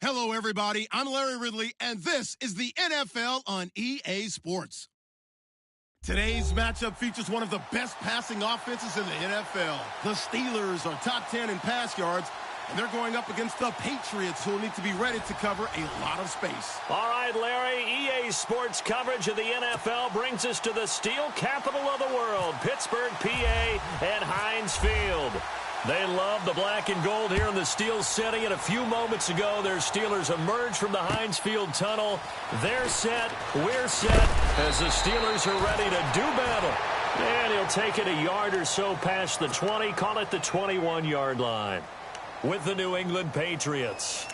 Hello, everybody. I'm Larry Ridley, and this is the NFL on EA Sports. Today's matchup features one of the best passing offenses in the NFL. The Steelers are top 10 in pass yards, and they're going up against the Patriots, who will need to be ready to cover a lot of space. All right, Larry, EA Sports coverage of the NFL brings us to the steel capital of the world, Pittsburgh, PA, and Heinz Field. They love the black and gold here in the Steel City, and a few moments ago, their Steelers emerged from the Heinz Field tunnel. They're set, we're set, as the Steelers are ready to do battle. And he'll take it a yard or so past the 20, call it the 21-yard line, with the New England Patriots.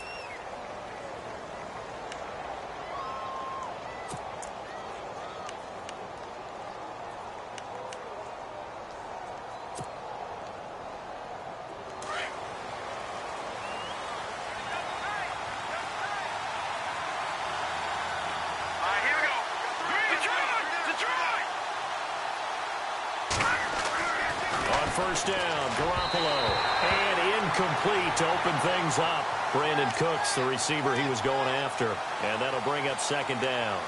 First down, Garoppolo, and incomplete to open things up. Brandon Cooks, the receiver he was going after, and that'll bring up second down.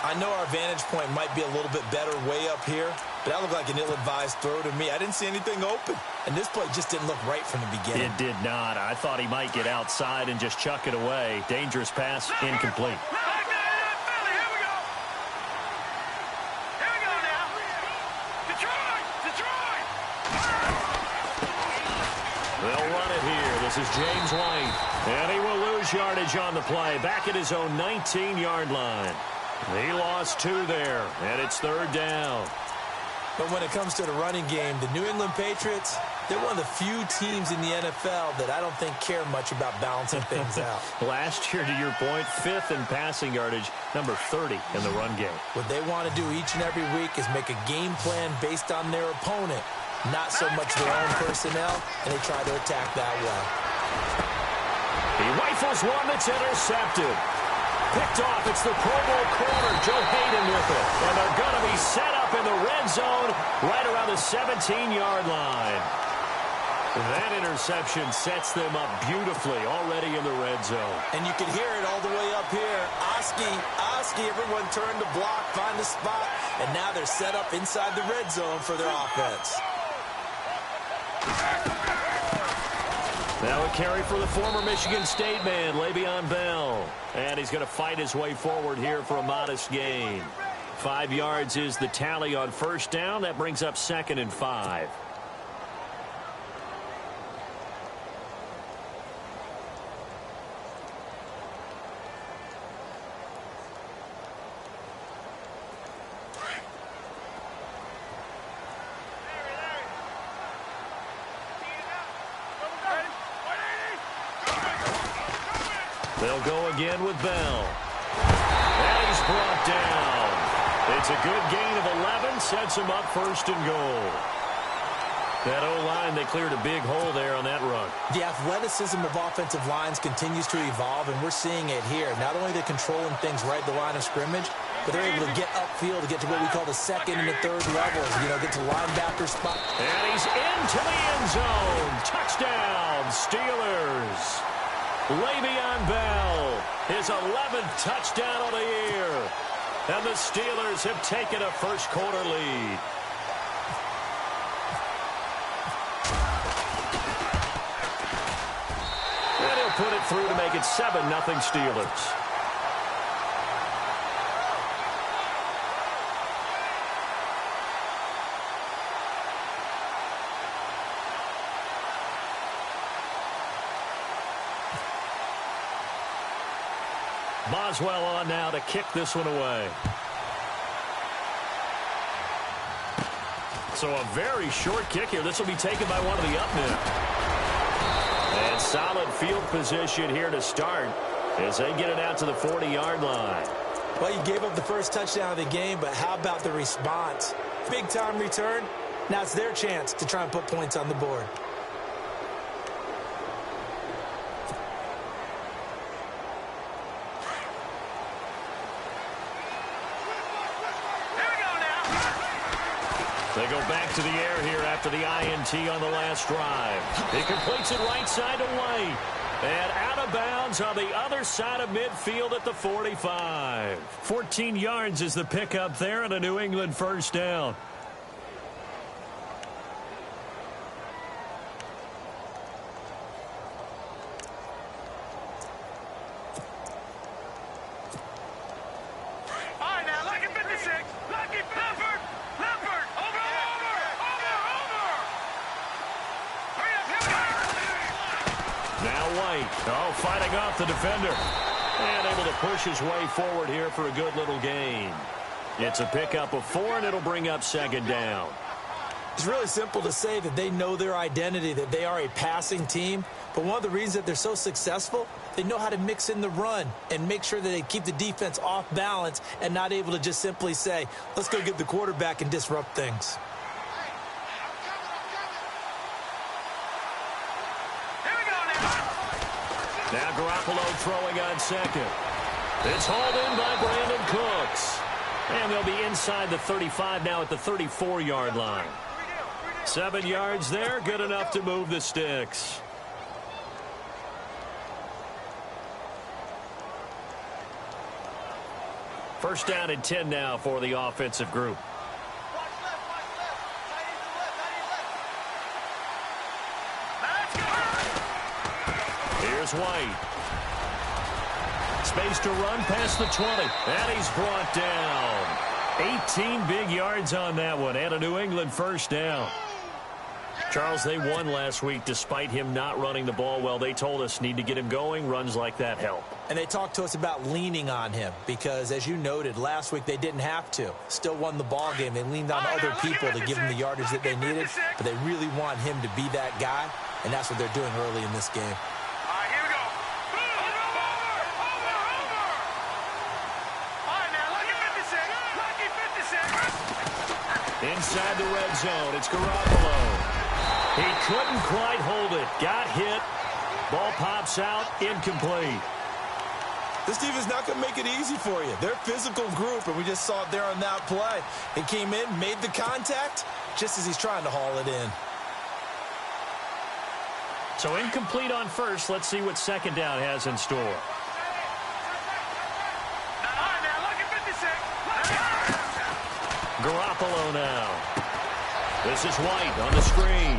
I know our vantage point might be a little bit better way up here, but that looked like an ill-advised throw to me. I didn't see anything open, and this play just didn't look right from the beginning. It did not. I thought he might get outside and just chuck it away. Dangerous pass, incomplete. They'll run it here. This is James White. And he will lose yardage on the play. Back at his own 19-yard line. He lost 2 there, and it's third down. But when it comes to the running game, the New England Patriots, they're one of the few teams in the NFL that I don't think care much about balancing things out. Last year, to your point, 5th in passing yardage, number 30 in the run game. What they want to do each and every week is make a game plan based on their opponent, not so much their own personnel, and they try to attack that way. He rifles one that's intercepted. Picked off, it's the Pro Bowl corner, Joe Hayden with it. And they're going to be set up in the red zone right around the 17-yard line. That interception sets them up beautifully already in the red zone. And you can hear it all the way up here. Oski, everyone turned to block, find a spot, and now they're set up inside the red zone for their offense. Now a carry for the former Michigan State man, Le'Veon Bell. And he's going to fight his way forward here for a modest gain. 5 yards is the tally on first down. That brings up 2nd and 5. They'll go again with Bell. And he's brought down. It's a good gain of 11. Sets him up 1st and goal. That O-line, they cleared a big hole there on that run. The athleticism of offensive lines continues to evolve, and we're seeing it here. Not only they're controlling things right at the line of scrimmage, but they're able to get upfield to get to what we call the 2nd and the 3rd levels. You know, get to linebacker spot. And he's into the end zone. Touchdown, Steelers. Le'Veon Bell, his 11th touchdown of the year. And the Steelers have taken a first-quarter lead. And he'll put it through to make it 7-0 Steelers. Boswell on now to kick this one away. So a very short kick here. This will be taken by one of the up men. And solid field position here to start as they get it out to the 40-yard line. Well, you gave up the first touchdown of the game, but how about the response? Big-time return. Now it's their chance to try and put points on the board. They go back to the air here after the INT on the last drive. He completes it right side to White. And out of bounds on the other side of midfield at the 45. 14 yards is the pickup there and a New England first down. Fighting off the defender. And able to push his way forward here for a good little gain. It's a pickup of 4, and it'll bring up second down. It's really simple to say that they know their identity, that they are a passing team. But one of the reasons that they're so successful, they know how to mix in the run and make sure that they keep the defense off balance and not able to just simply say, let's go get the quarterback and disrupt things. Now Garoppolo throwing on second. It's hauled in by Brandon Cooks. And they'll be inside the 35 now at the 34-yard line. 7 yards there, good enough to move the sticks. First down and 10 now for the offensive group. Here's White. Space to run past the 20. And he's brought down. 18 big yards on that one. And a New England first down. Charles, they won last week despite him not running the ball well. They told us need to get him going. Runs like that help. And they talked to us about leaning on him because, as you noted, last week they didn't have to. Still won the ball game. They leaned on other people to give him the yardage that they needed. But they really want him to be that guy. And that's what they're doing early in this game. Inside the red zone, it's Garoppolo. He couldn't quite hold it. Got hit. Ball pops out, incomplete. This defense is not going to make it easy for you. They're a physical group, and we just saw it there on that play. He came in, made the contact, just as he's trying to haul it in. So incomplete on first. Let's see what second down has in store. Garoppolo now. This is White on the screen.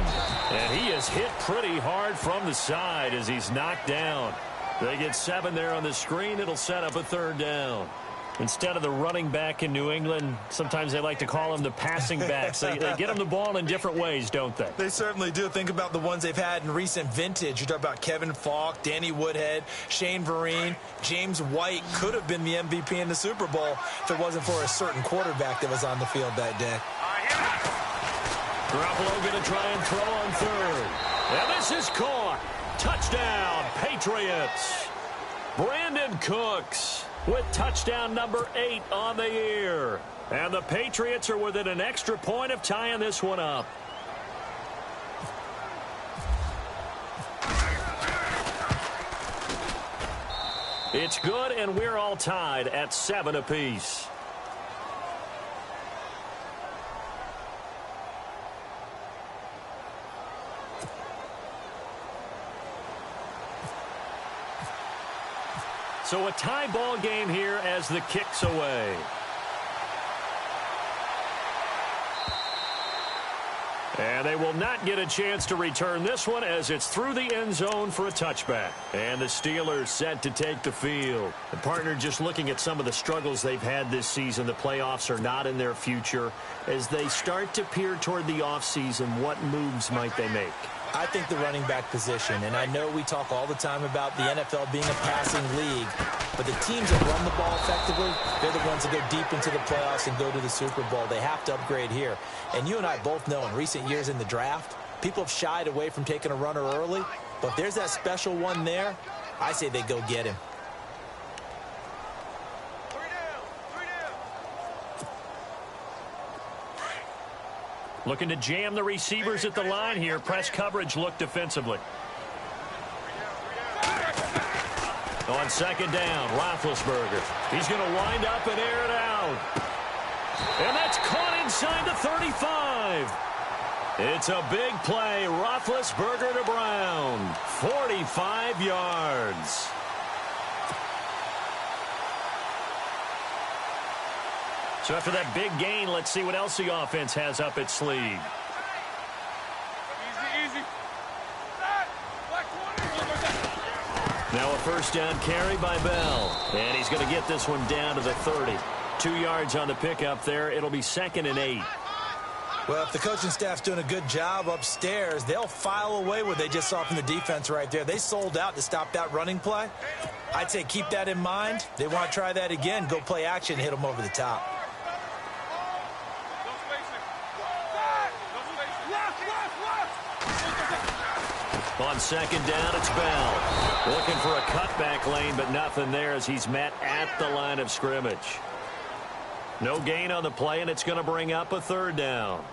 And he is hit pretty hard from the side as he's knocked down. They get 7 there on the screen. It'll set up a third down. Instead of the running back in New England, sometimes they like to call them the passing backs. They get them the ball in different ways, don't they? They certainly do. Think about the ones they've had in recent vintage. You talk about Kevin Falk, Danny Woodhead, Shane Vereen. James White could have been the MVP in the Super Bowl if it wasn't for a certain quarterback that was on the field that day. Garoppolo going to try and throw on third. And this is caught. Touchdown, Patriots. Brandon Cooks with touchdown number 8 on the year. And the Patriots are within an extra point of tying this one up. It's good, and we're all tied at 7 apiece. So a tie ball game here as the kick's away. And they will not get a chance to return this one as it's through the end zone for a touchback. And the Steelers set to take the field. The partner just looking at some of the struggles they've had this season. The playoffs are not in their future. As they start to peer toward the offseason, what moves might they make? I think the running back position, and I know we talk all the time about the NFL being a passing league, but the teams that run the ball effectively, they're the ones that go deep into the playoffs and go to the Super Bowl. They have to upgrade here. And you and I both know in recent years in the draft, people have shied away from taking a runner early, but if there's that special one there, I say they go get him. Looking to jam the receivers at the line here. Press coverage look defensively. On second down, Roethlisberger. He's going to wind up and air it out. And that's caught inside the 35. It's a big play. Roethlisberger to Brown. 45 yards. So after that big gain, let's see what else the offense has up its sleeve. Now a first down carry by Bell. And he's going to get this one down to the 30. 2 yards on the pickup there. It'll be 2nd and 8. Well, if the coaching staff's doing a good job upstairs, they'll file away what they just saw from the defense right there. They sold out to stop that running play. I'd say keep that in mind. They want to try that again. Go play action, hit them over the top. On 2nd down, it's Bell. Looking for a cutback lane, but nothing there as he's met at the line of scrimmage. No gain on the play, and it's going to bring up a 3rd down.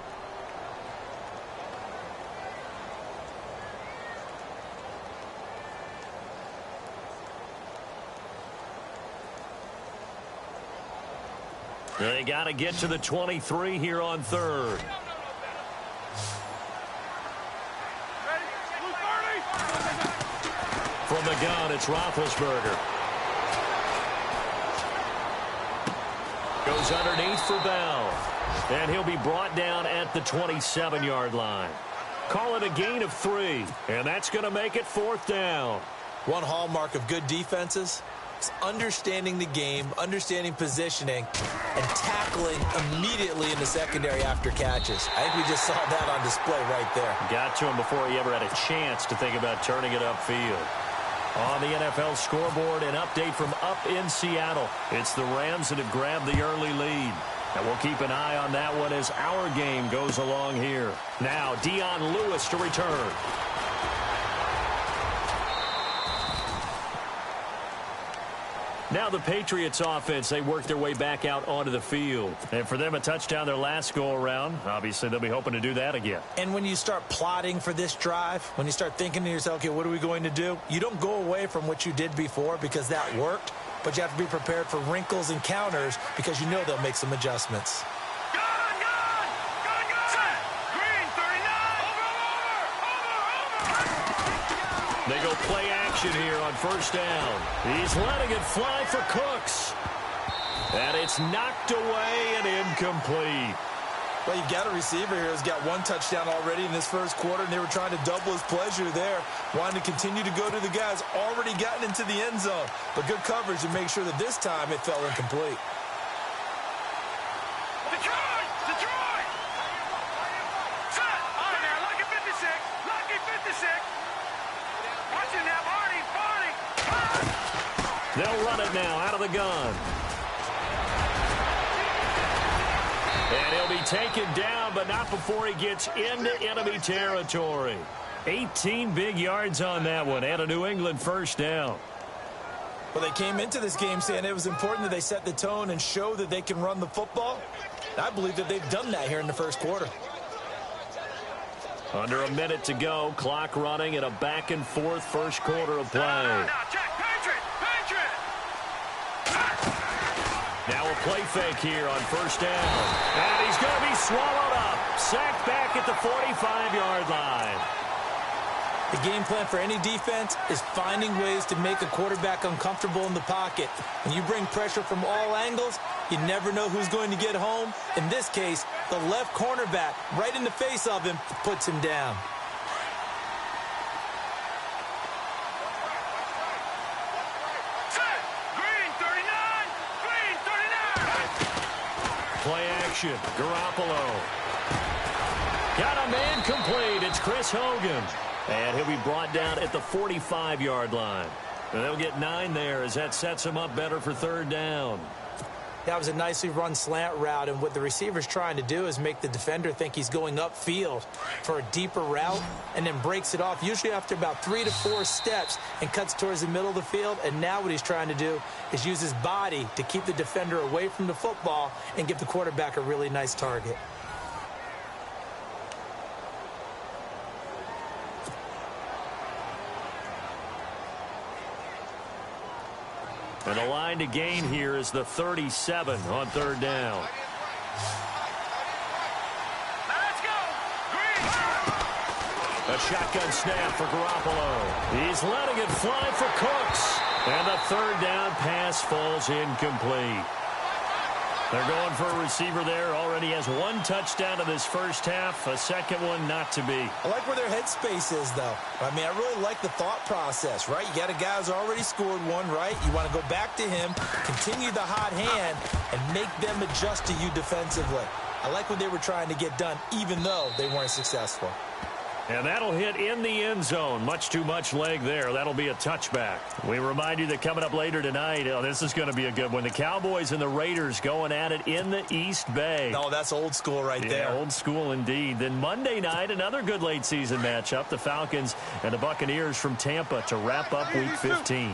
They got to get to the 23 here on 3rd. From the gun, it's Roethlisberger. Goes underneath for Bell. And he'll be brought down at the 27-yard line. Call it a gain of 3. And that's going to make it 4th down. One hallmark of good defenses is understanding the game, understanding positioning, and tackling immediately in the secondary after catches. I think we just saw that on display right there. Got to him before he ever had a chance to think about turning it upfield. On the NFL scoreboard, an update from up in Seattle. It's the Rams that have grabbed the early lead. And we'll keep an eye on that one as our game goes along here. Now, Dion Lewis to return. Now the Patriots offense, they work their way back out onto the field. And for them, a touchdown their last go-around. Obviously, they'll be hoping to do that again. And when you start plotting for this drive, when you start thinking to yourself, okay, what are we going to do? You don't go away from what you did before because that worked, but you have to be prepared for wrinkles and counters because you know they'll make some adjustments. They go play action here on 1st down. He's letting it fly for Cooks. And it's knocked away and incomplete. Well, you've got a receiver here who's got 1 touchdown already in this 1st quarter, and they were trying to double his pleasure there, wanting to continue to go to the guys already gotten into the end zone. But good coverage to make sure that this time it fell incomplete. They'll run it now out of the gun. And he'll be taken down, but not before he gets into enemy territory. 18 big yards on that one, and a New England 1st down. Well, they came into this game saying it was important that they set the tone and show that they can run the football. I believe that they've done that here in the 1st quarter. Under a minute to go, clock running in a back-and-forth 1st quarter of play. Now a play fake here on 1st down. And he's going to be swallowed up. Sacked back at the 45-yard line. The game plan for any defense is finding ways to make a quarterback uncomfortable in the pocket. When you bring pressure from all angles, you never know who's going to get home. In this case, the left cornerback, right in the face of him, puts him down. Play action. Garoppolo. Got a man complete. It's Chris Hogan. And he'll be brought down at the 45-yard line. And they'll get 9 there as that sets him up better for 3rd down. That was a nicely run slant route, and what the receiver's trying to do is make the defender think he's going upfield for a deeper route and then breaks it off, usually after about 3 to 4 steps, and cuts towards the middle of the field. And now what he's trying to do is use his body to keep the defender away from the football and give the quarterback a really nice target. And the line to gain here is the 37 on 3rd down. Let's go! Green! A shotgun snap for Garoppolo. He's letting it fly for Cooks. And the third down pass falls incomplete. They're going for a receiver there. Already has one touchdown in this first half. A second one not to be. I like where their headspace is, though. I mean, I really like the thought process, right? You got a guy who's already scored one, right? You want to go back to him, continue the hot hand, and make them adjust to you defensively. I like what they were trying to get done, even though they weren't successful. And that'll hit in the end zone. Much too much leg there. That'll be a touchback. We remind you that coming up later tonight, this is going to be a good one. The Cowboys and the Raiders going at it in the East Bay. Oh, that's old school right there. Old school indeed. Then Monday night, another good late season matchup. The Falcons and the Buccaneers from Tampa to wrap up Week 15.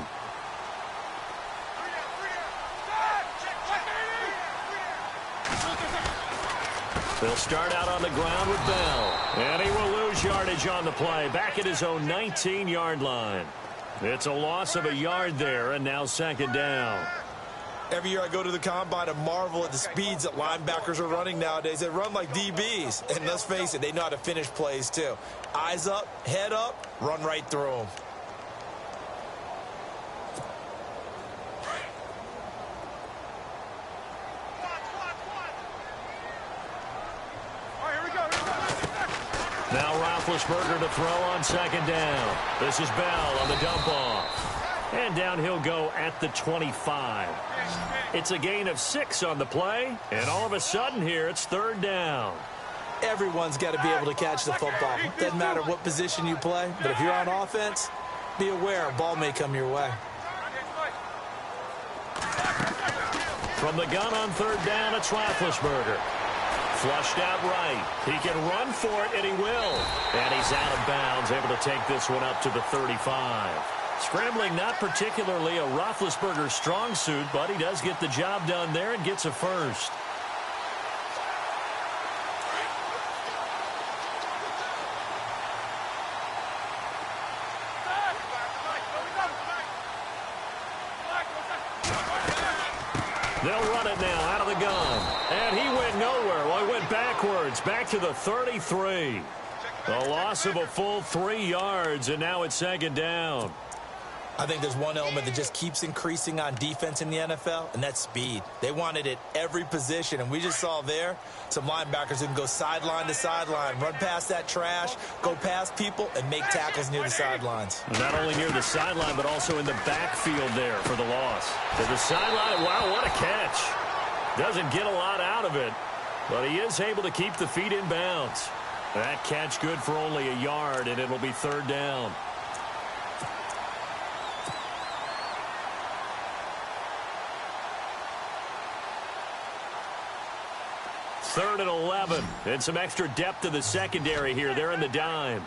They'll start out on the ground with Bell. And he will lose yardage on the play. Back at his own 19-yard line. It's a loss of a yard there, and now second down. Every year I go to the combine and marvel at the speeds that linebackers are running nowadays. They run like DBs. And let's face it, they know how to finish plays too. Eyes up, head up, run right through them. Now Roethlisberger to throw on second down. This is Bell on the dump off. And down he'll go at the 25. It's a gain of 6 on the play. And all of a sudden here, it's third down. Everyone's got to be able to catch the football. Doesn't matter what position you play. But if you're on offense, be aware a ball may come your way. From the gun on third down, it's Roethlisberger. Flushed out right. He can run for it, and he will. And he's out of bounds, able to take this one up to the 35. Scrambling not particularly a Roethlisberger strong suit, but he does get the job done there and gets a first. They'll run it now out of the gun. And he went nowhere. Well, he went backwards, back to the 33. A loss of a full 3 yards, and now it's second down. I think there's one element that just keeps increasing on defense in the NFL, and that's speed. They want it at every position, and we just saw there some linebackers who can go sideline to sideline, run past that trash, go past people, and make tackles near the sidelines. Not only near the sideline, but also in the backfield there for the loss. To the sideline, wow, what a catch. Doesn't get a lot out of it, but he is able to keep the feet in bounds. That catch good for only a yard, and it'll be third down. Third and 11, and some extra depth to the secondary here. They're in the dime.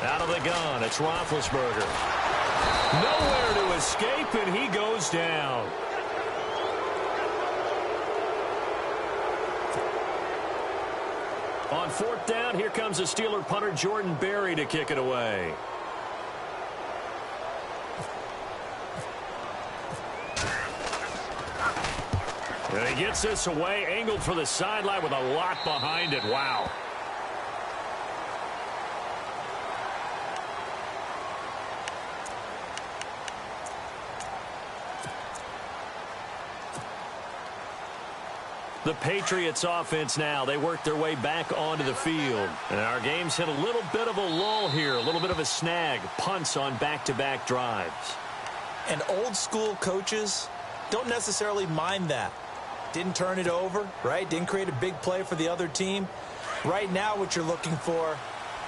Out of the gun, it's Roethlisberger. Nowhere to escape, and he goes down. On fourth down, here comes the Steeler punter Jordan Berry to kick it away. And he gets this away, angled for the sideline with a lot behind it. Wow. The Patriots offense now, they work their way back onto the field. And our game's hit a little bit of a lull here, a little bit of a snag. Punts on back-to-back drives. And old school coaches don't necessarily mind that. Didn't turn it over, right? Didn't create a big play for the other team. Right now what you're looking for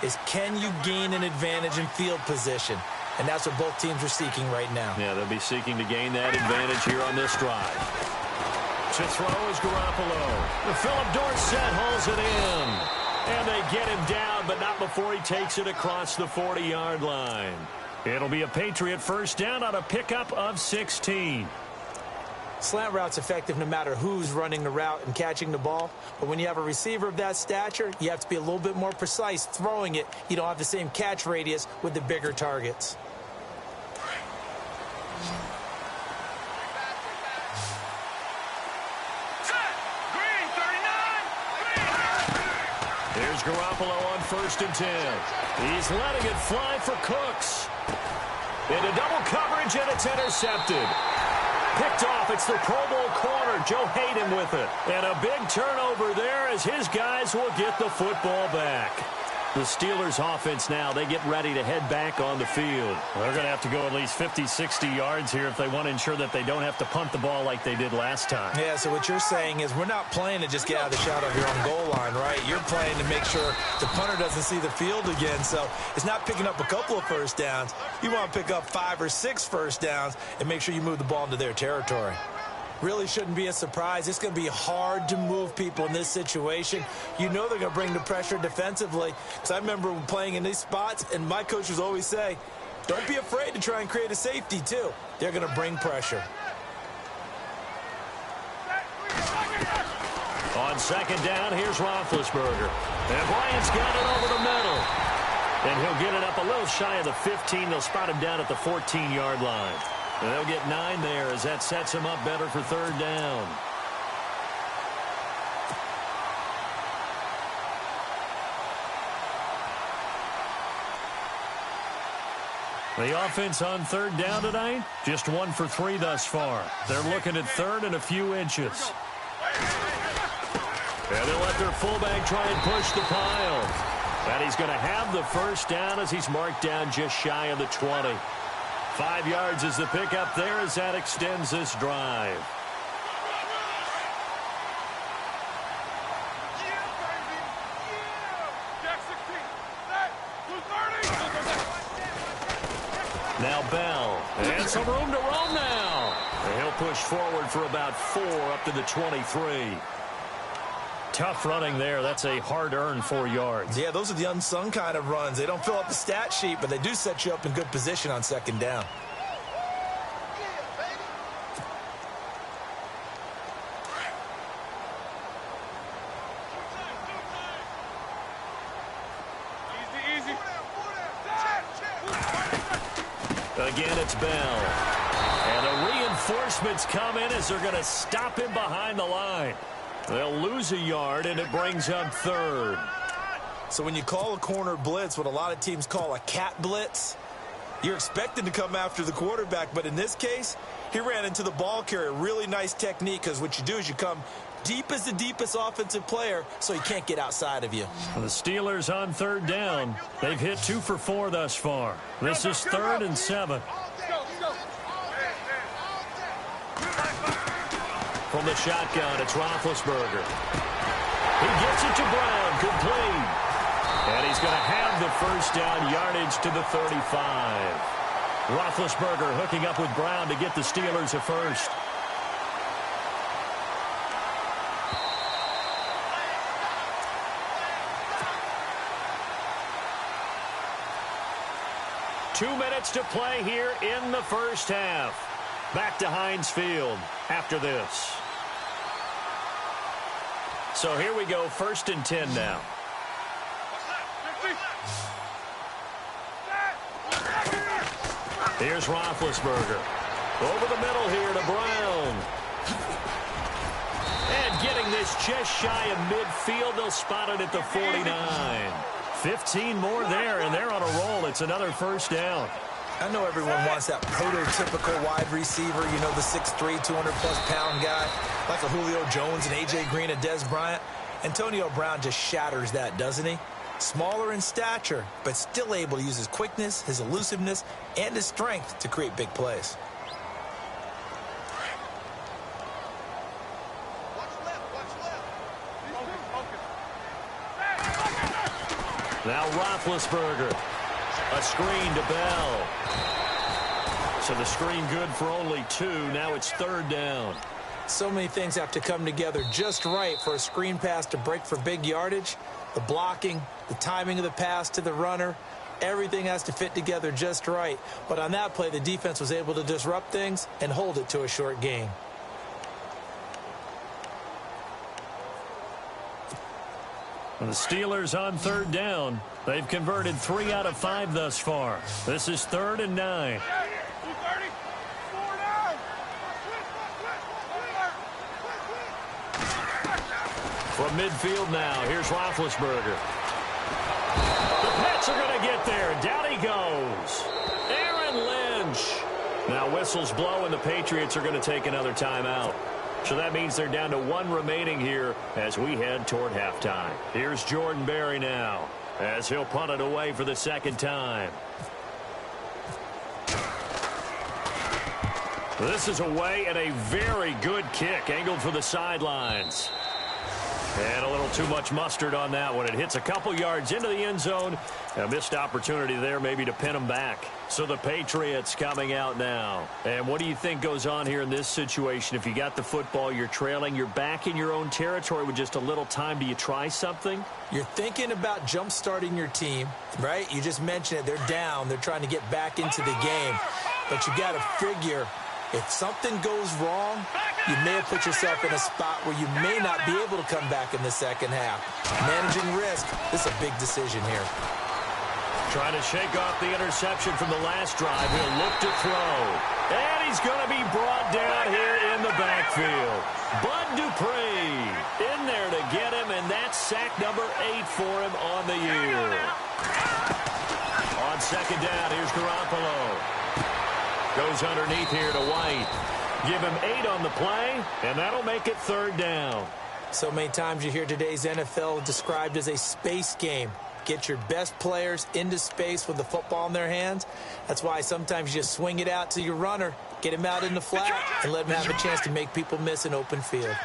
is, can you gain an advantage in field position? And that's what both teams are seeking right now. Yeah, they'll be seeking to gain that advantage here on this drive. To throw is Garoppolo. Philip Dorsett hauls it in. And they get him down, but not before he takes it across the 40-yard line. It'll be a Patriot first down on a pickup of 16. Slant route's effective no matter who's running the route and catching the ball. But when you have a receiver of that stature, you have to be a little bit more precise throwing it. You don't have the same catch radius with the bigger targets. Garoppolo on 1st and 10. He's letting it fly for Cooks. Into double coverage, and it's intercepted. Picked off. It's the Pro Bowl corner, Joe Hayden, with it. And a big turnover there as his guys will get the football back. The Steelers offense now, they get ready to head back on the field. They're going to have to go at least 50, 60 yards here if they want to ensure that they don't have to punt the ball like they did last time. Yeah, so what you're saying is we're not playing to just get out of the shadow of your own goal line, right? You're playing to make sure the punter doesn't see the field again. So it's not picking up a couple of first downs. You want to pick up 5 or 6 first downs and make sure you move the ball into their territory. Really shouldn't be a surprise. It's going to be hard to move people in this situation. You know they're going to bring the pressure defensively. Because I remember playing in these spots, and my coaches always say, don't be afraid to try and create a safety, too. They're going to bring pressure. On 2nd down, here's Roethlisberger. And Bryant's got it over the middle. And he'll get it up a little shy of the 15. They'll spot him down at the 14-yard line. And they'll get 9 there as that sets him up better for 3rd down. The offense on 3rd down tonight, just 1 for 3 thus far. They're looking at 3rd and a few inches. And they'll let their fullback try and push the pile. And he's going to have the 1st down as he's marked down just shy of the 20. 5 yards is the pickup there as that extends this drive. Now Bell. And some room to roam now. And he'll push forward for about 4 up to the 23. Tough running there. That's a hard-earned 4 yards. Yeah, those are the unsung kind of runs. They don't fill up the stat sheet, but they do set you up in good position on 2nd down. Again, it's Bell. And the reinforcements come in as they're going to stop him behind the line. They'll lose a yard, and it brings up 3rd. So when you call a corner blitz, what a lot of teams call a cat blitz, you're expected to come after the quarterback. But in this case, he ran into the ball carrier. Really nice technique, because what you do is you come deep as the deepest offensive player so he can't get outside of you. The Steelers on 3rd down. They've hit 2 for 4 thus far. This is 3rd and 7. From the shotgun, it's Roethlisberger. He gets it to Brown, complete. And he's going to have the 1st down, yardage to the 35. Roethlisberger hooking up with Brown to get the Steelers a 1st. Two minutes to play here in the 1st half. Back to Heinz Field after this. So here we go, 1st and 10 now. Here's Roethlisberger. Over the middle here to Brown. And getting this just shy of midfield, they'll spot it at the 49. 15 more there, and they're on a roll. It's another 1st down. I know everyone wants that prototypical wide receiver, you know, the 6'3", 200-plus-pound guy, like a Julio Jones and A.J. Green and Des Bryant. Antonio Brown just shatters that, doesn't he? Smaller in stature, but still able to use his quickness, his elusiveness, and his strength to create big plays. Now Roethlisberger. A screen to Bell. So the screen good for only 2. Now it's 3rd down. So many things have to come together just right for a screen pass to break for big yardage. The blocking, the timing of the pass to the runner, everything has to fit together just right. But on that play, the defense was able to disrupt things and hold it to a short gain. The Steelers on 3rd down. They've converted 3 out of 5 thus far. This is 3rd and 9. From midfield now, here's Roethlisberger. The Pats are going to get there. Down he goes. Aaron Lynch. Now whistles blow, and the Patriots are going to take another timeout. So that means they're down to one remaining here as we head toward halftime. Here's Jordan Berry now as he'll punt it away for the second time. This is away, and a very good kick angled for the sidelines. And a little too much mustard on that one. It hits a couple yards into the end zone. A missed opportunity there maybe to pin them back. So the Patriots coming out now. And what do you think goes on here in this situation? If you got the football, you're trailing, you're back in your own territory with just a little time. Do you try something? You're thinking about jump-starting your team, right? You just mentioned it. They're down. They're trying to get back into the game. But you got to figure, if something goes wrong, you may have put yourself in a spot where you may not be able to come back in the second half. Managing risk, this is a big decision here. Trying to shake off the interception from the last drive. He'll look to throw. And he's going to be brought down here in the backfield. Bud Dupree in there to get him, and that's sack number 8 for him on the year. On second down, here's Garoppolo. Goes underneath here to White. Give him 8 on the play, and that'll make it third down. So many times you hear today's NFL described as a space game. Get your best players into space with the football in their hands. That's why sometimes you just swing it out to your runner, get him out in the flat, and let him have a chance to make people miss an open field.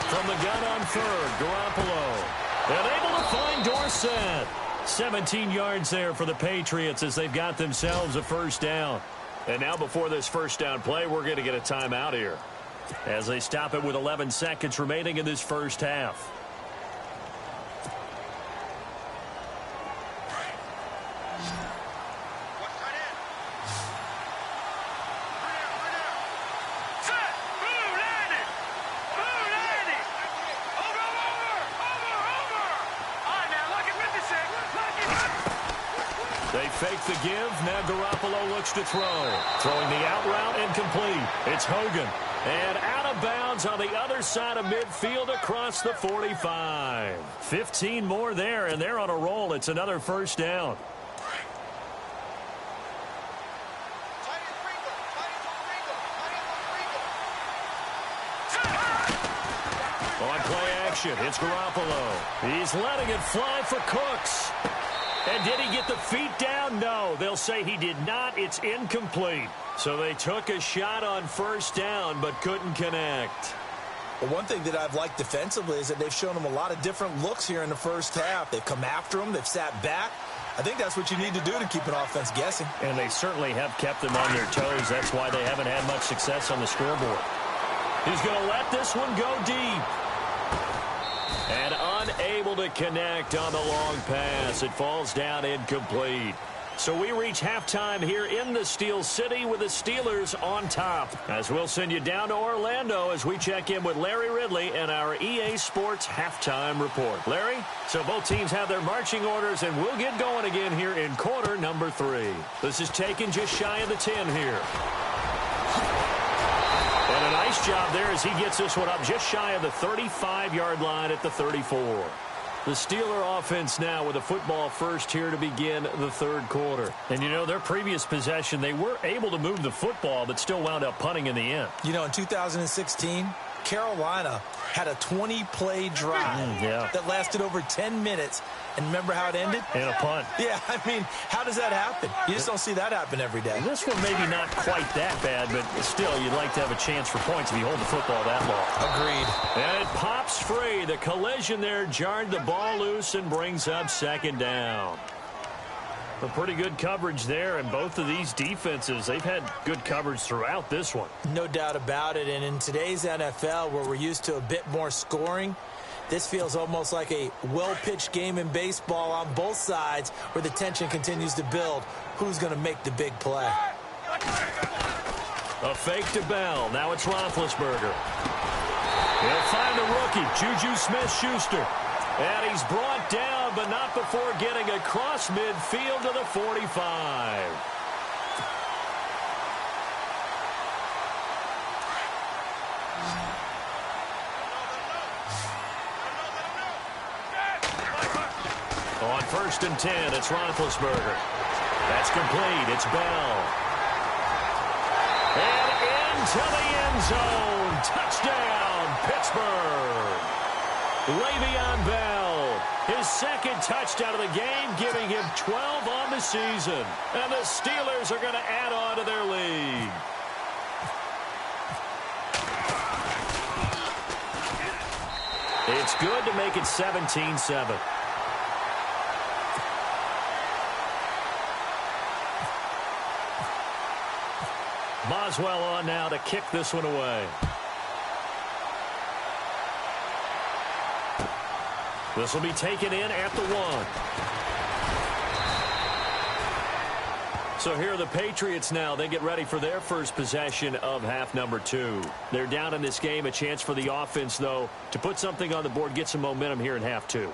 From the gun on third, Garoppolo. And able to find Dorsett. 17 yards there for the Patriots as they've got themselves a first down. And now before this first down play, we're going to get a timeout here as they stop it with 11 seconds remaining in this first half. They fake the give. Now Garoppolo looks to throw. Throwing the out route incomplete. It's Hogan. And out of bounds on the other side of midfield across the 45. 15 more there, and they're on a roll. It's another first down. On play action, it's Garoppolo. He's letting it fly for Cooks. And did he get the feet down? No, they'll say he did not. It's incomplete. So they took a shot on first down but couldn't connect. Well, one thing that I've liked defensively is that they've shown them a lot of different looks here in the first half. They've come after them. They've sat back. I think that's what you need to do to keep an offense guessing. And they certainly have kept them on their toes. That's why they haven't had much success on the scoreboard. He's going to let this one go deep. And unable to connect on the long pass. It falls down incomplete. So we reach halftime here in the Steel City with the Steelers on top. As we'll send you down to Orlando as we check in with Larry Ridley and our EA Sports halftime report. Larry, so both teams have their marching orders, and we'll get going again here in quarter number 3. This is taken just shy of the 10 here. And a nice job there as he gets this one up just shy of the 35-yard line at the 34. The Steeler offense now with a football first here to begin the third quarter. And, you know, their previous possession, they were able to move the football but still wound up punting in the end. You know, in 2016, Carolina had a 20-play drive that lasted over 10 minutes. And remember how it ended? And a punt. Yeah, I mean, how does that happen? You just don't see that happen every day. This one maybe not quite that bad, but still, you'd like to have a chance for points if you hold the football that long. Agreed. And it pops free. The collision there jarred the ball loose and brings up second down. A pretty good coverage there, and both of these defenses, they've had good coverage throughout this one. No doubt about it, and in today's NFL, where we're used to a bit more scoring, this feels almost like a well-pitched game in baseball on both sides where the tension continues to build. Who's going to make the big play? A fake to Bell. Now it's Roethlisberger. He'll find the rookie, Juju Smith-Schuster. And he's brought down, but not before getting across midfield to the 45. On 1st and 10, it's Roethlisberger. That's complete. It's Bell. And into the end zone. Touchdown, Pittsburgh. Le'Veon Bell, his second touchdown of the game, giving him 12 on the season. And the Steelers are going to add on to their lead. It's good to make it 17-7. Boswell on now to kick this one away. This will be taken in at the 1. So here are the Patriots now. They get ready for their first possession of half number 2. They're down in this game. A chance for the offense, though, to put something on the board, get some momentum here in half 2.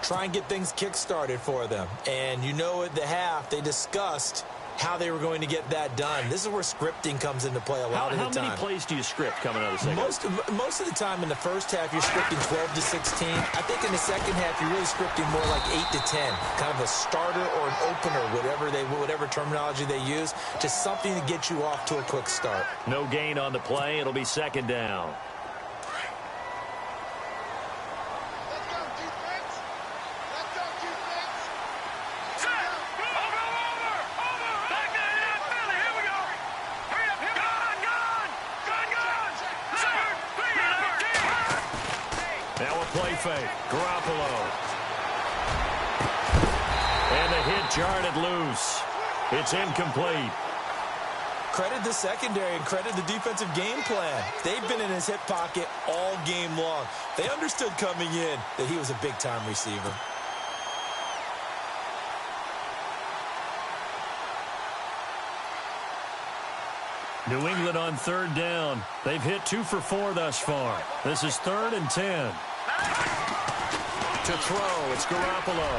Try and get things kick-started for them. And you know at the half, they discussed how they were going to get that done. This is where scripting comes into play a lot of the time. How many plays do you script coming out of the second? Most of the time in the first half, you're scripting 12 to 16. I think in the second half, you're really scripting more like 8 to 10. Kind of a starter or an opener, whatever terminology they use, just something to get you off to a quick start. No gain on the play. It'll be second down. Play fake. Garoppolo. And the hit jarred it loose. It's incomplete. Credit the secondary and credit the defensive game plan. They've been in his hip pocket all game long. They understood coming in that he was a big-time receiver. New England on 3rd down. They've hit 2 for 4 thus far. This is 3rd and 10. To throw, it's Garoppolo.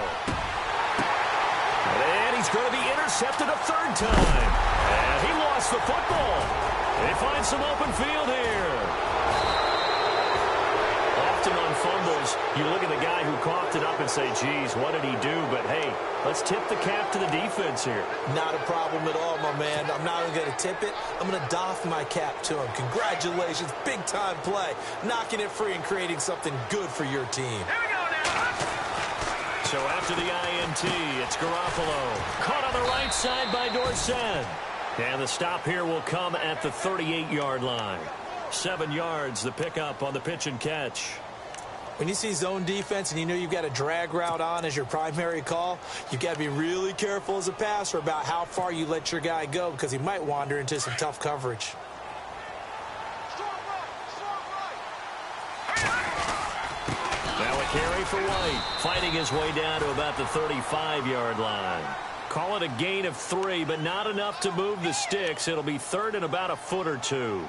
And he's going to be intercepted a 3rd time. And he lost the football. They find some open field here. Often on fumbles, you look at the guy who coughed it up and say, geez, what did he do? But, hey, let's tip the cap to the defense here. Not a problem at all, my man. I'm not even going to tip it. I'm going to doff my cap to him. Congratulations. Big-time play. Knocking it free and creating something good for your team. So after the INT, it's Garoppolo. Caught on the right side by Dorsett. And the stop here will come at the 38-yard line. 7 yards, the pickup on the pitch and catch. When you see zone defense and you know you've got a drag route on as your primary call, you've got to be really careful as a passer about how far you let your guy go because he might wander into some tough coverage. Now a carry for White, fighting his way down to about the 35-yard line. Call it a gain of 3, but not enough to move the sticks. It'll be 3rd and about a foot or 2.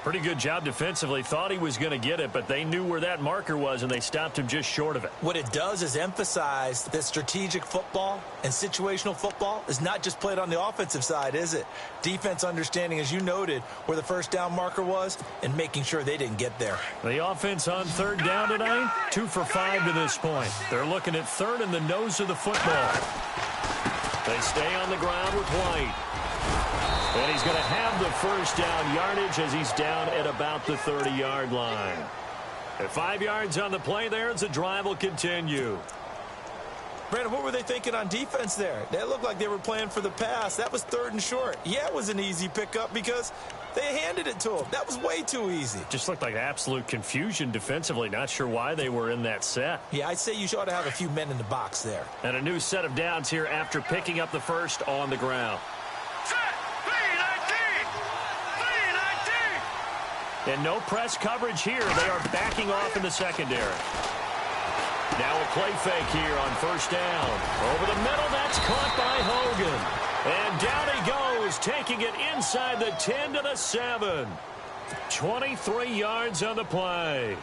Pretty good job defensively. Thought he was going to get it, but they knew where that marker was, and they stopped him just short of it. What it does is emphasize that strategic football and situational football is not just played on the offensive side, is it? Defense understanding, as you noted, where the first down marker was and making sure they didn't get there. The offense on 3rd down tonight, 2 for 5 to this point. They're looking at 3rd in the nose of the football. They stay on the ground with White. And he's going to have the first down yardage as he's down at about the 30-yard line. At 5 yards on the play there as the drive will continue. Brandon, what were they thinking on defense there? They looked like they were playing for the pass. That was 3rd and short. Yeah, it was an easy pickup because they handed it to him. That was way too easy. Just looked like absolute confusion defensively. Not sure why they were in that set. Yeah, I'd say you ought to have a few men in the box there. And a new set of downs here after picking up the first on the ground. And no press coverage here. They are backing off in the secondary. Now a play fake here on 1st down. Over the middle, that's caught by Hogan. And down he goes, taking it inside the 10 to the 7. 23 yards on the play.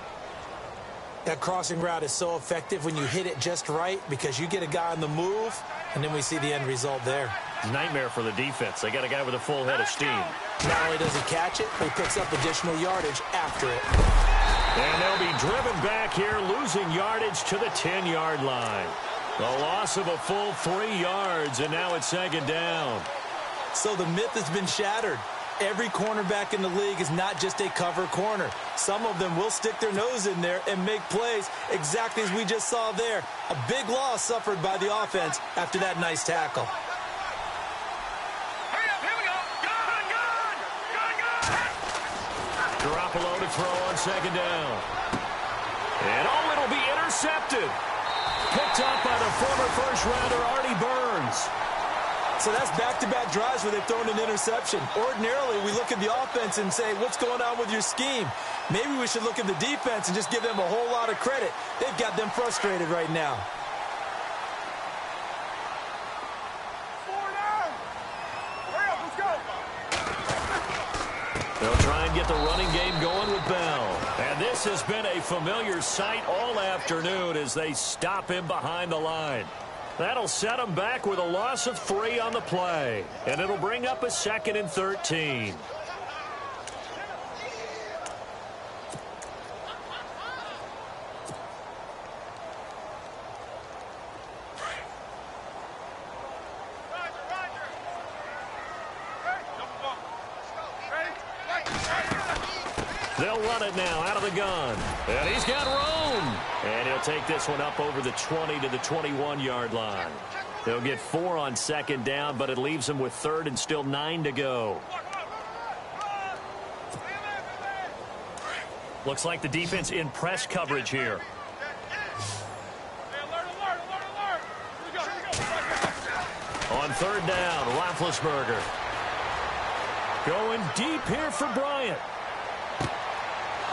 That crossing route is so effective when you hit it just right because you get a guy on the move, and then we see the end result there. Nightmare for the defense. They got a guy with a full head of steam. Not only does he catch it, but he picks up additional yardage after it. And they'll be driven back here, losing yardage to the 10-yard line. A loss of a full 3 yards, and now it's second down. So the myth has been shattered. Every cornerback in the league is not just a cover corner. Some of them will stick their nose in there and make plays exactly as we just saw there. A big loss suffered by the offense after that nice tackle. Garoppolo to throw on second down. And it'll be intercepted. Picked up by the former first-rounder Artie Burns. So that's back-to-back drives where they've thrown an interception. Ordinarily, we look at the offense and say, what's going on with your scheme? Maybe we should look at the defense and just give them a whole lot of credit. They've got them frustrated right now. They'll try and get the running game going with Bell. And this has been a familiar sight all afternoon as they stop him behind the line. That'll set him back with a loss of 3 on the play. And it'll bring up a 2nd and 13. They'll run it now out of the gun. And he's got room. And he'll take this one up over the 20 to the 21-yard line. They'll get 4 on second down, but it leaves them with 3rd and still 9 to go. Looks like the defense in press coverage here. On 3rd down, Roethlisberger. Going deep here for Bryant.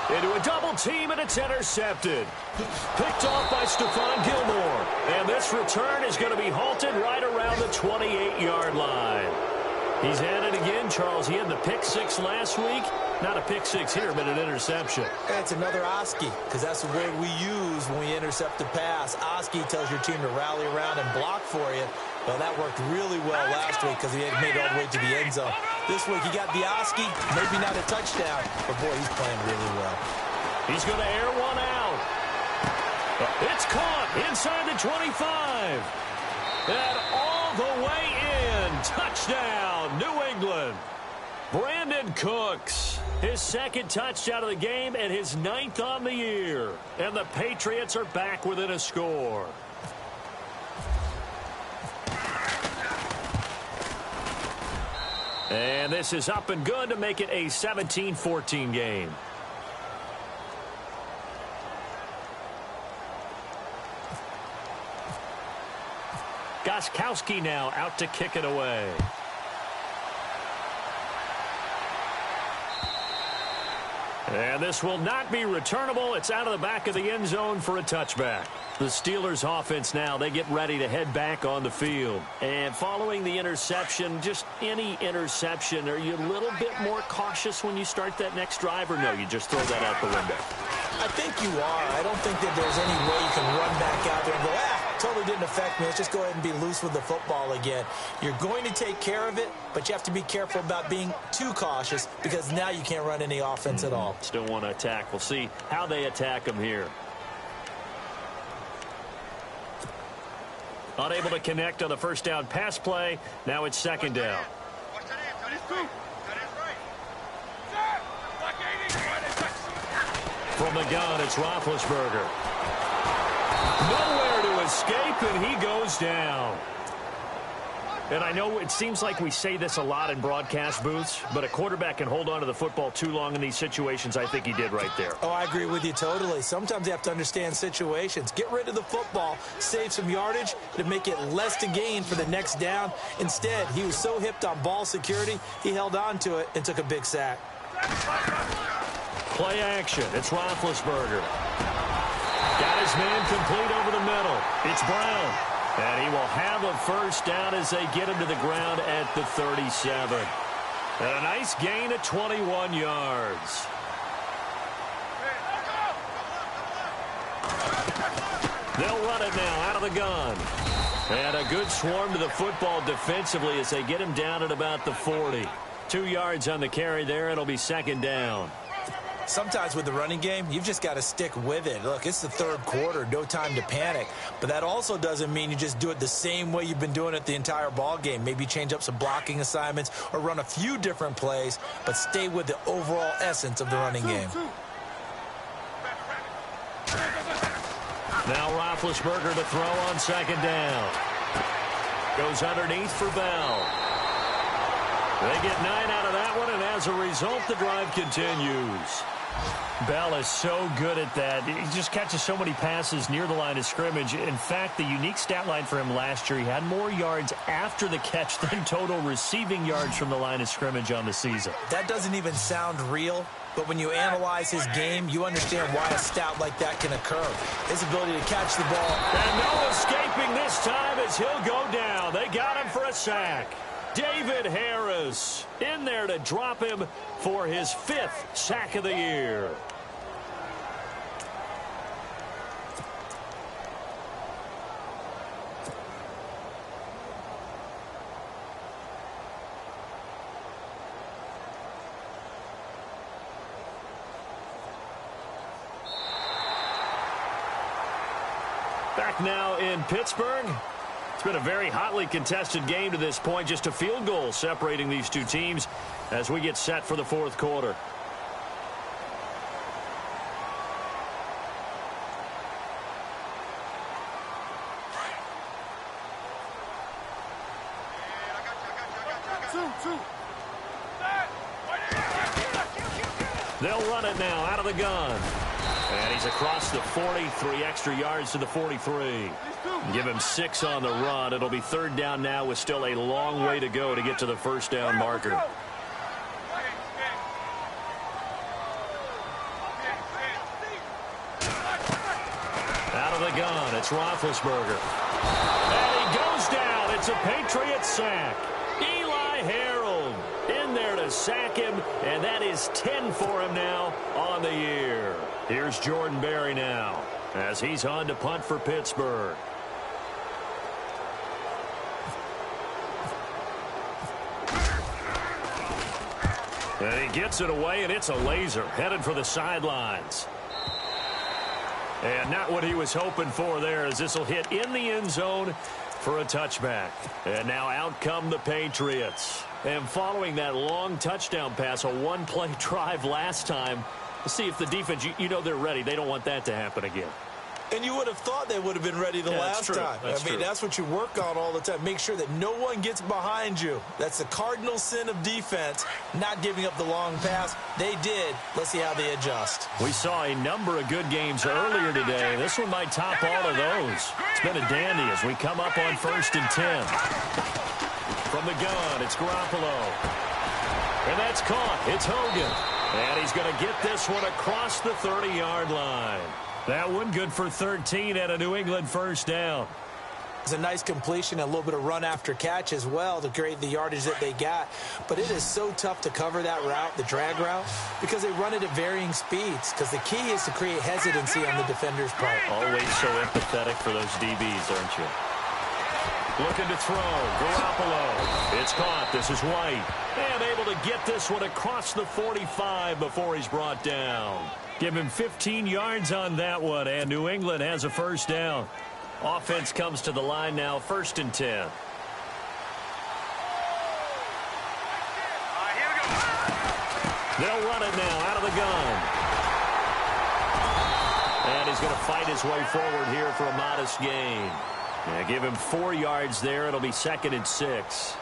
Into a double team, and it's intercepted. Picked off by Stephon Gilmore. And this return is going to be halted right around the 28-yard line. He's at it again, Charles. He had the pick 6 last week. Not a pick 6 here, but an interception. That's another Oski, because that's the word we use when we intercept a pass. Oski tells your team to rally around and block for you. Well, that worked really well last week because he had made it all the way to the end zone. This week he got the Oski, maybe not a touchdown, but boy, he's playing really well. He's going to air one out. It's caught inside the 25. And all the way in. Touchdown, New England. Brandon Cooks, his 2nd touchdown of the game and his 9th on the year. And the Patriots are back within a score. And this is up and good to make it a 17-14 game. Gostkowski now out to kick it away. And this will not be returnable. It's out of the back of the end zone for a touchback. The Steelers offense now, they get ready to head back on the field. And following the interception, just any interception, are you a little bit more cautious when you start that next drive, or no, you just throw that out the window? I think you are. I don't think that there's any way you can run back out there and go, totally didn't affect me. Let's just go ahead and be loose with the football again. You're going to take care of it, but you have to be careful about being too cautious because now you can't run any offense at all. Still want to attack. We'll see how they attack them here. Unable to connect on the first down pass play. Now it's 2nd down. From the gun, it's Roethlisberger. Nowhere to escape, and he goes down. And I know it seems like we say this a lot in broadcast booths, but a quarterback can hold on to the football too long in these situations. I think he did right there. Oh, I agree with you totally. Sometimes you have to understand situations. Get rid of the football, save some yardage to make it less to gain for the next down. Instead, he was so hipped on ball security, he held on to it and took a big sack. Play action. It's Roethlisberger. Got his man complete over the middle. It's Brown. And he will have a first down as they get him to the ground at the 37. And a nice gain of 21 yards. They'll run it now out of the gun. And a good swarm to the football defensively as they get him down at about the 40. 2 yards on the carry there. It'll be 2nd down. Sometimes with the running game, you've just got to stick with it. Look, it's the third quarter, no time to panic. But that also doesn't mean you just do it the same way you've been doing it the entire ball game. Maybe change up some blocking assignments or run a few different plays, but stay with the overall essence of the running game. Now Roethlisberger to throw on second down. Goes underneath for Bell. They get 9 out of that one, and as a result, the drive continues. Bell is so good at that. He just catches so many passes near the line of scrimmage. In fact, the unique stat line for him last year, he had more yards after the catch than total receiving yards from the line of scrimmage on the season. That doesn't even sound real, but when you analyze his game, you understand why a stat like that can occur. His ability to catch the ball. And no escaping this time as he'll go down. They got him for a sack. David Harris in there to drop him for his 5th sack of the year. Back now in Pittsburgh. It's been a very hotly contested game to this point. Just a field goal separating these two teams as we get set for the fourth quarter. They'll run it now out of the gun. And he's across the 40, 3 extra yards to the 43. Give him 6 on the run. It'll be third down now with still a long way to go to get to the first down marker. Out of the gun, it's Roethlisberger. And he goes down. It's a Patriots sack. Eli Harold in there to sack him, and that is 10 for him now on the year. Here's Jordan Berry now as he's on to punt for Pittsburgh. And he gets it away, and it's a laser headed for the sidelines. And not what he was hoping for there, as this will hit in the end zone for a touchback. And now out come the Patriots. And following that long touchdown pass, a one-play drive last time, let's see if the defense, you know they're ready. They don't want that to happen again. And you would have thought they would have been ready the last time. I mean, that's what you work on all the time. Make sure that no one gets behind you. That's the cardinal sin of defense, not giving up the long pass. They did. Let's see how they adjust. We saw a number of good games earlier today. This one might top all of those. It's been a dandy as we come up on 1st and 10. From the gun, it's Garoppolo. And that's caught. It's Hogan. And he's going to get this one across the 30-yard line. That one good for 13 and a New England first down. It's a nice completion, a little bit of run after catch as well to create the yardage that they got. But it is so tough to cover that route, the drag route, because they run it at varying speeds. Because the key is to create hesitancy on the defender's part. Always so empathetic for those DBs, aren't you? Looking to throw. Garoppolo. It's caught. This is White. And able to get this one across the 45 before he's brought down. Give him 15 yards on that one, and New England has a first down. Offense comes to the line now, 1st and 10. They'll run it now out of the gun. And he's going to fight his way forward here for a modest gain. Yeah, give him 4 yards there. It'll be 2nd and 6.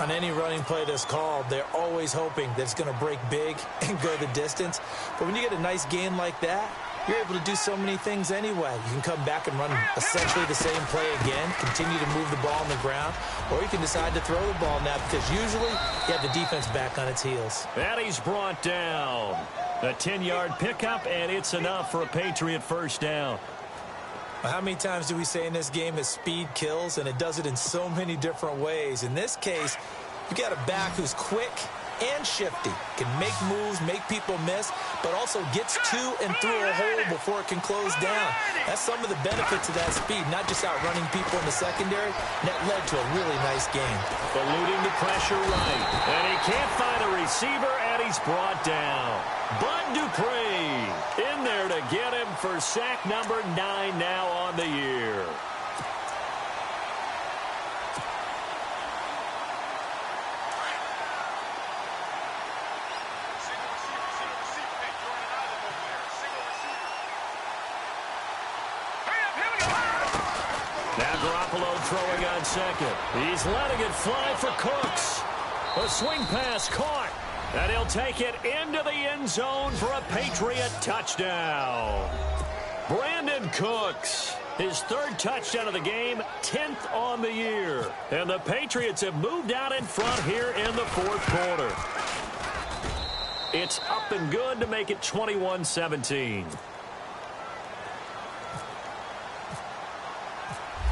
On any running play that's called, they're always hoping that it's going to break big and go the distance. But when you get a nice gain like that, you're able to do so many things anyway. You can come back and run essentially the same play again, continue to move the ball on the ground, or you can decide to throw the ball now because usually you have the defense back on its heels. And he's brought down. A 10-yard pickup, and it's enough for a Patriot first down. How many times do we say in this game that speed kills, and it does it in so many different ways? In this case, you got a back who's quick, and shifty. Can make moves, make people miss, but also gets to and through a hole before it can close down. That's some of the benefits of that speed, not just outrunning people in the secondary. That led to a really nice game. Eluding the pressure right. And he can't find a receiver, and he's brought down. Bud Dupree in there to get him for sack number 9 now on the year. Throwing on second. He's letting it fly for Cooks. A swing pass caught. And he'll take it into the end zone for a Patriot touchdown. Brandon Cooks, his 3rd touchdown of the game, 10th on the year. And the Patriots have moved out in front here in the 4th quarter. It's up and good to make it 21-17.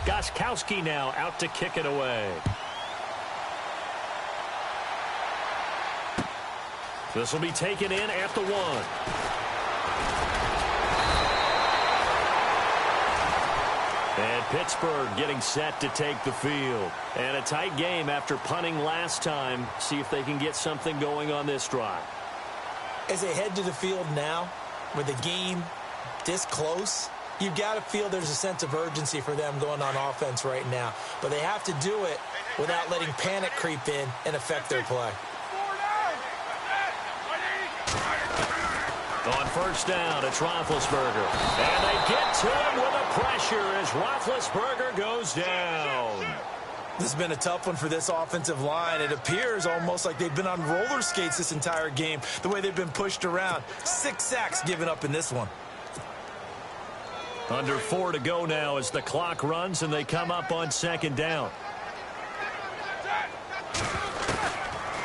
Gostkowski now out to kick it away. This will be taken in at the 1. And Pittsburgh getting set to take the field. And a tight game after punting last time. See if they can get something going on this drive. As they head to the field now, with the game this close, you've got to feel there's a sense of urgency for them going on offense right now. But they have to do it without letting panic creep in and affect their play. On first down, it's Roethlisberger. And they get to him with the pressure as Roethlisberger goes down. This has been a tough one for this offensive line. It appears almost like they've been on roller skates this entire game, the way they've been pushed around. 6 sacks given up in this one. Under 4 to go now as the clock runs and they come up on second down.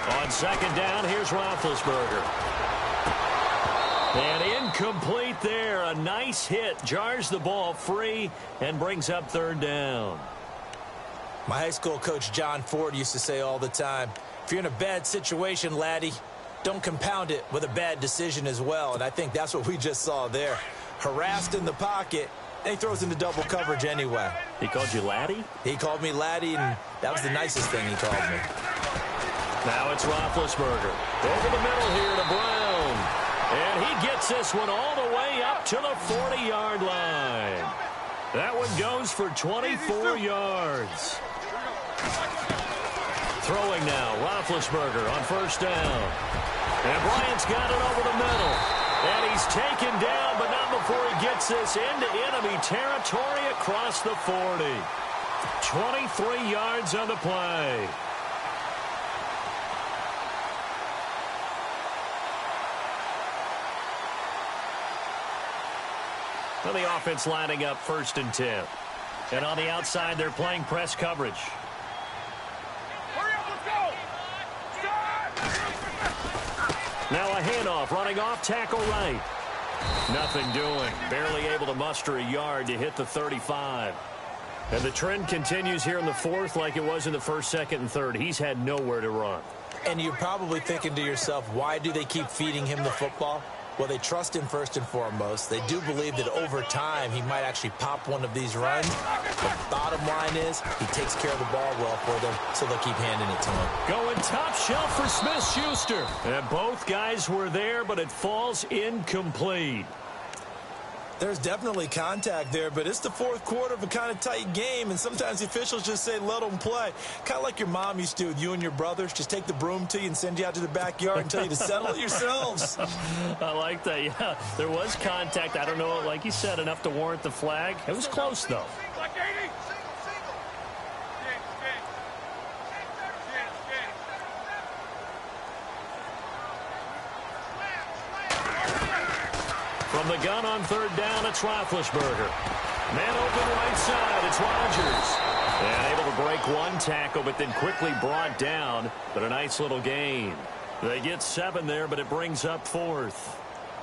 On second down, here's Roethlisberger. And incomplete there. A nice hit. Jars the ball free and brings up 3rd down. My high school coach, John Ford, used to say all the time, if you're in a bad situation, laddie, don't compound it with a bad decision as well. And I think that's what we just saw there. Harassed in the pocket, and he throws into double coverage anyway. He called you laddie? He called me laddie, and that was the nicest thing he called me. Now it's Roethlisberger. Over the middle here to Brown. And he gets this one all the way up to the 40-yard line. That one goes for 24 yards. Throwing now, Roethlisberger on first down. And Bryant's got it over the middle. And he's taken down, but not before he gets this into enemy territory across the 40. 23 yards on the play. Well, the offense lining up 1st and 10. And on the outside, they're playing press coverage. Now a handoff, running off tackle right. Nothing doing. Barely able to muster a yard to hit the 35. And the trend continues here in the 4th like it was in the 1st, 2nd, and 3rd. He's had nowhere to run. And you're probably thinking to yourself, why do they keep feeding him the football? Well, they trust him first and foremost. They do believe that over time he might actually pop one of these runs. The bottom line is he takes care of the ball well for them, so they'll keep handing it to him. Going top shelf for Smith-Schuster. And both guys were there, but it falls incomplete. There's definitely contact there, but it's the 4th quarter of a kind of tight game, and sometimes the officials just say, let them play. Kind of like your mom used to with you and your brothers. Just take the broom to you and send you out to the backyard and tell you to settle it yourselves. I like that, yeah. There was contact. I don't know, like you said, enough to warrant the flag. It was close, though. From the gun on 3rd down, it's Roethlisberger. Man open right side, it's Rodgers. And able to break one tackle, but then quickly brought down. But a nice little gain. They get 7 there, but it brings up 4th.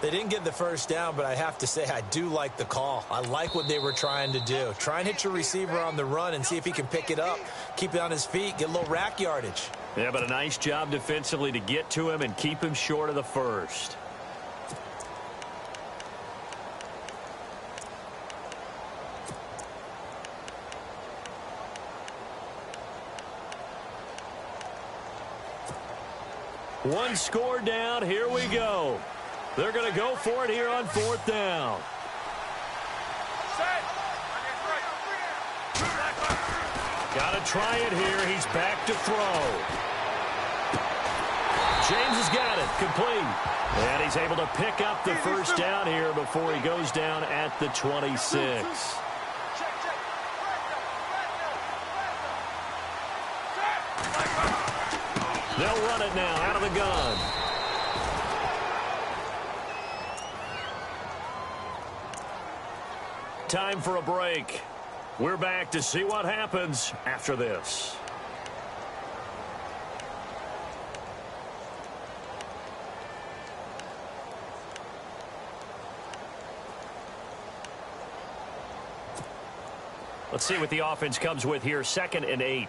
They didn't get the first down, but I have to say I do like the call. I like what they were trying to do. Try and hit your receiver on the run and see if he can pick it up. Keep it on his feet, get a little rack yardage. Yeah, but a nice job defensively to get to him and keep him short of the first. One score down. Here we go. They're going to go for it here on 4th down. Got to try it here. He's back to throw. James has got it. Complete. And he's able to pick up the first down here before he goes down at the 26. They'll run it now out of the gun. Time for a break. We're back to see what happens after this. Let's see what the offense comes with here. 2nd and 8.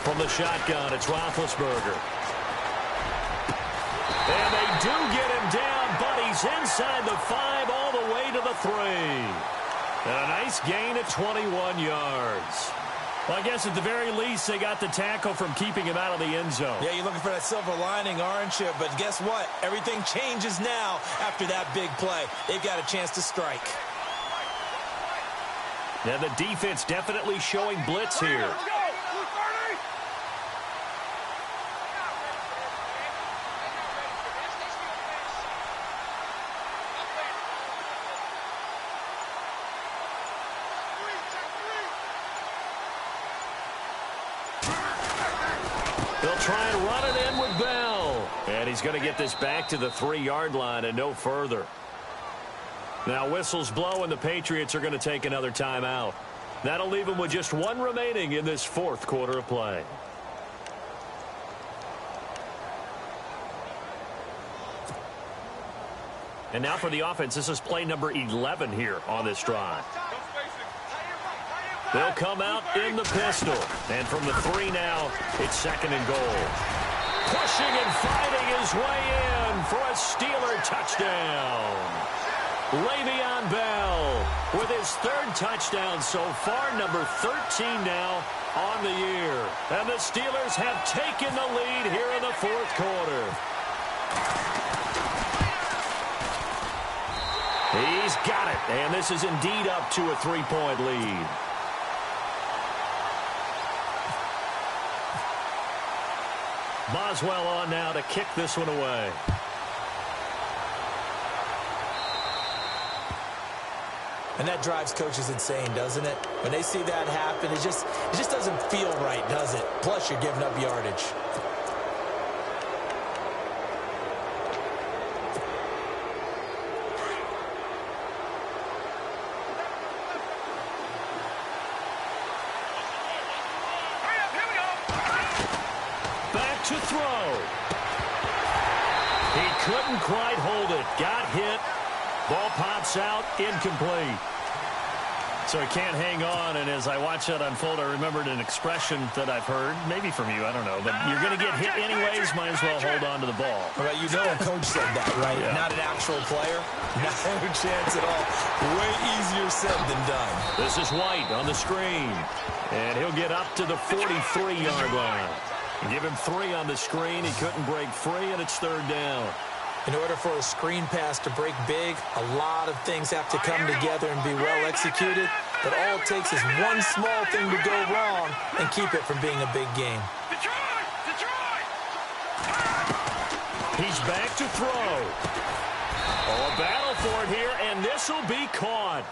From the shotgun, it's Roethlisberger. And they do get him down, but he's inside the 5 all the way to the 3. And a nice gain of 21 yards. Well, I guess at the very least, they got the tackle from keeping him out of the end zone. Yeah, you're looking for that silver lining, aren't you? But guess what? Everything changes now after that big play. They've got a chance to strike. Now the defense definitely showing blitz here. They'll try and run it in with Bell. And he's going to get this back to the 3-yard line and no further. Now whistles blow and the Patriots are going to take another timeout. That'll leave them with just 1 remaining in this 4th quarter of play. And now for the offense, this is play number 11 here on this drive. They'll come out in the pistol. And from the 3 now, it's 2nd and goal. Pushing and fighting his way in for a Steeler touchdown. Le'Veon Bell with his 3rd touchdown so far, number 13 now on the year. And the Steelers have taken the lead here in the 4th quarter. He's got it, and this is indeed up to a 3-point lead. Boswell on now to kick this one away. And that drives coaches insane, doesn't it? When they see that happen, it just doesn't feel right, does it? Plus, you're giving up yardage. Back to throw. He couldn't quite hold it. Got hit. Ball pops out, incomplete. So he can't hang on, and as I watch that unfold, I remembered an expression that I've heard, maybe from you, I don't know, but you're going to get hit anyways, might as well hold on to the ball. Well, you know a coach said that, right? Yeah. Not an actual player. No chance at all. Way easier said than done. This is White on the screen, and he'll get up to the 43-yard line. Give him 3 on the screen. He couldn't break free, and it's 3rd down. In order for a screen pass to break big, a lot of things have to come together and be well executed. But all it takes is one small thing to go wrong and keep it from being a big game. He's back to throw. Oh, a battle for it here, and this will be caught.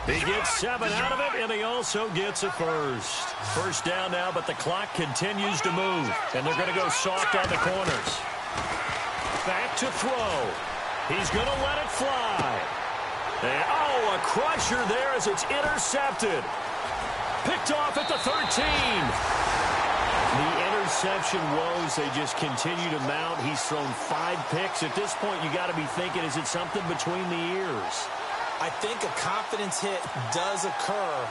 He gets 7 out of it, and he also gets a first. First down now, but the clock continues to move, and they're going to go soft on the corners. Back to throw. He's going to let it fly. And, oh, a crusher there as it's intercepted. Picked off at the 13. The interception woes, they just continue to mount. He's thrown 5 picks. At this point, you got to be thinking, is it something between the ears? I think a confidence hit does occur,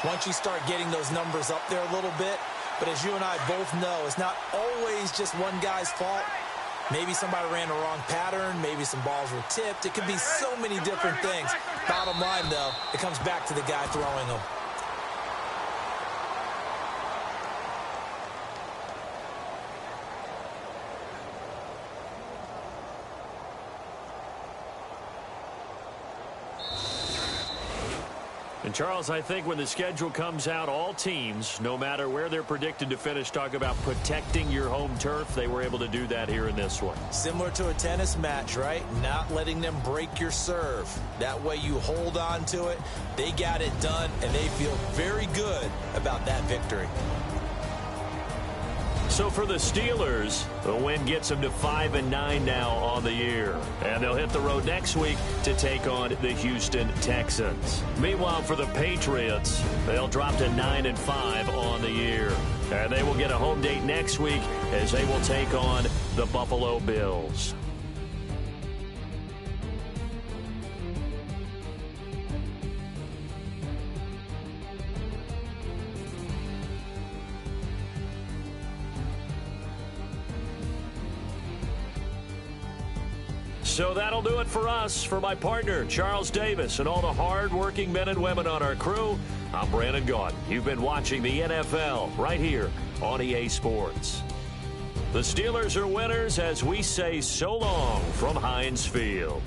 once you start getting those numbers up there a little bit. But as you and I both know, it's not always just one guy's fault. Maybe somebody ran the wrong pattern. Maybe some balls were tipped. It could be so many different things. Bottom line, though, it comes back to the guy throwing them. And, Charles, I think when the schedule comes out, all teams, no matter where they're predicted to finish, talk about protecting your home turf. They were able to do that here in this one. Similar to a tennis match, right? Not letting them break your serve. That way you hold on to it. They got it done, and they feel very good about that victory. So for the Steelers, the win gets them to 5-9 now on the year. And they'll hit the road next week to take on the Houston Texans. Meanwhile, for the Patriots, they'll drop to 9-5 on the year. And they will get a home date next week as they will take on the Buffalo Bills. So that'll do it for us. For my partner, Charles Davis, and all the hard-working men and women on our crew, I'm Brandon Gaudin. You've been watching the NFL right here on EA Sports. The Steelers are winners as we say so long from Heinz Field.